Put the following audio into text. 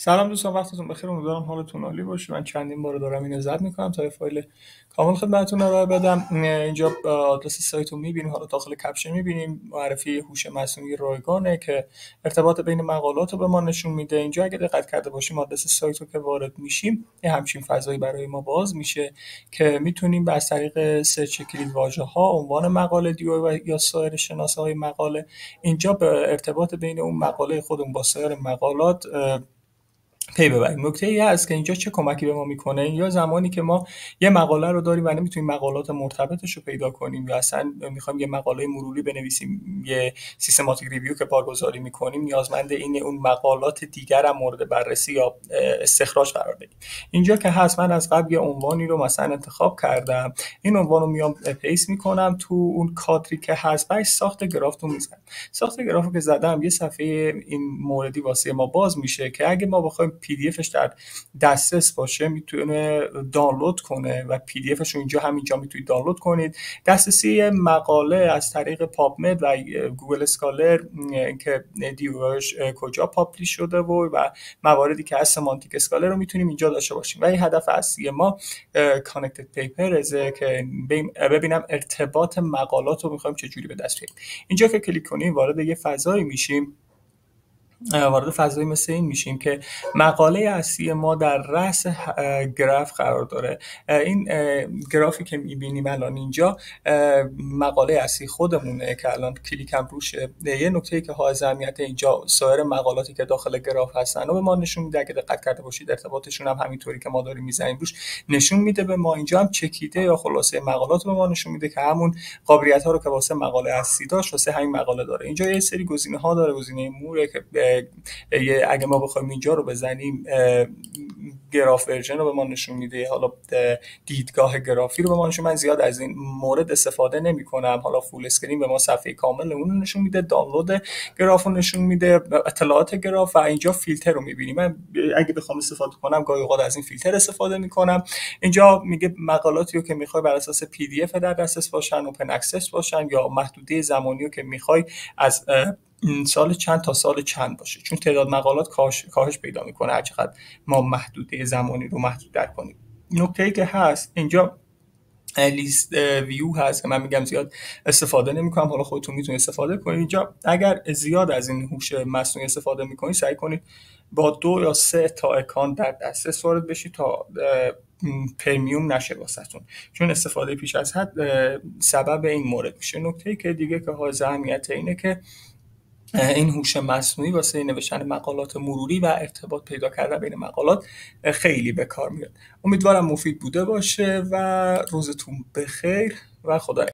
سلام دوستان، وقتتون بخیر. امیدوارم حالتون عالی باشه. من چندین بار دارم اینو ضبط میکنم تا یه فایل کامل خدمتتون ارائه بدم. اینجا آدرس سایت رو میبینیم، حالا داخل کپشن میبینیم معرفی هوش مصنوعی رایگانه که ارتباط بین مقالات رو به ما نشون میده. اینجا اگه دقت کرده باشیم آدرس سایت رو که وارد میشیم یه همچین فضایی برای ما باز میشه که میتونیم از طریق سرچ کلید واژه ها، عنوان مقاله، دیو و یا سایر شناسه های مقاله اینجا به ارتباط بین اون مقاله خودمون با سایر مقالات پی ببریم. نکته ای هست که اینجا چه کمکی به ما میکنه. یا زمانی که ما یه مقاله رو داریم و نمیتونیم مقالات مرتبطش رو پیدا کنیم، یا اصلا میخوایم یه مقاله مروری بنویسیم، یه سیستماتیک ریویو که بارگذاری میکنیم، نیازمند این اون مقالات دیگر هم مورد بررسی یا استخراج قرار بدیم. اینجا که هست من از قبل یه عنوانی رو مثلا انتخاب کردم، این عنوان رو میام پیست میکنم تو اون کادری که هست، بعد ساخت گراف رو میزنم. ساخت گراف رو که زدم یه صفحه این موردی واسه ما باز میشه که اگه ما بخوایم پی دی افش در دسترس باشه میتونه دانلود کنه و پی دی افش رو همینجا میتونید دانلود کنید. دسترسی مقاله از طریق پابمد و گوگل اسکالر که دیوش کجا پابلیش شده و مواردی که از سمانتیک اسکالر رو میتونیم اینجا داشته باشیم. و این هدف اصلی ما کانکتد پیپرزه که ببینم ارتباط مقالات رو میخوایم چجوری به دست بیاریم. اینجا که کلیک کنیم وارد یه فضایی میشیم، وارد فضایی مثل این میشیم که مقاله اصلی ما در رأس گراف قرار داره. این گرافی که میبینیم الان اینجا مقاله اصلی خودمونه که الان کلیکم روشه. یه نکته‌ای که حائز اهمیت اینجا سایر مقالاتی که داخل گراف هستن و به ما نشون میده. اگه دقت کرده باشید ارتباطشون هم همینطوری که ما داریم میزنیم روش نشون میده به ما. اینجا هم چکیده یا خلاصه مقالات به ما نشون میده که همون قابلیت‌ها رو که واسه مقاله اصلی داشت واسه همین مقاله داره. اینجا یه سری گزینه‌ها داره. گزینه موره که اگه ما بخوایم اینجا رو بزنیم گراف ورژن رو به ما نشون میده، حالا دیدگاه گرافی رو به ما نشون. من زیاد از این مورد استفاده نمی کنم. حالا فول اسکرین به ما صفحه کامل اون رو نشون میده، دانلود گراف رو نشون میده، اطلاعات گراف، و اینجا فیلتر رو میبینیم. من اگه بخوام استفاده کنم گاهی اوقات از این فیلتر استفاده میکنم. اینجا میگه مقالاتی رو که میخوای بر اساس پی دی اف در دسترس باشن، اوپن اکسس باشن، یا محدوده زمانی رو که میخوای از سال چند تا سال چند باشه، چون تعداد مقالات کاهش پیدا میکنه هر چقدر ما محدوده زمانی رو محدودتر کنیم. نکته‌ای که هست اینجا لیست ویو هست که من میگم زیاد استفاده نمیکنم، حالا خودتون میتونید استفاده کنید. اینجا اگر زیاد از این هوش مصنوعی استفاده میکنید سعی کنید با 2 یا 3 تا اکانت در دسترس وارد بشید تا پرمیوم نشه واسهتون، چون استفاده پیش از حد سبب این مورد میشه. نکته‌ای که دیگه که حائز اهمیت اینه که این هوش مصنوعی واسه نوشتن مقالات مروری و ارتباط پیدا کردن بین مقالات خیلی به کار میاد. امیدوارم مفید بوده باشه و روزتون بخیر و خدا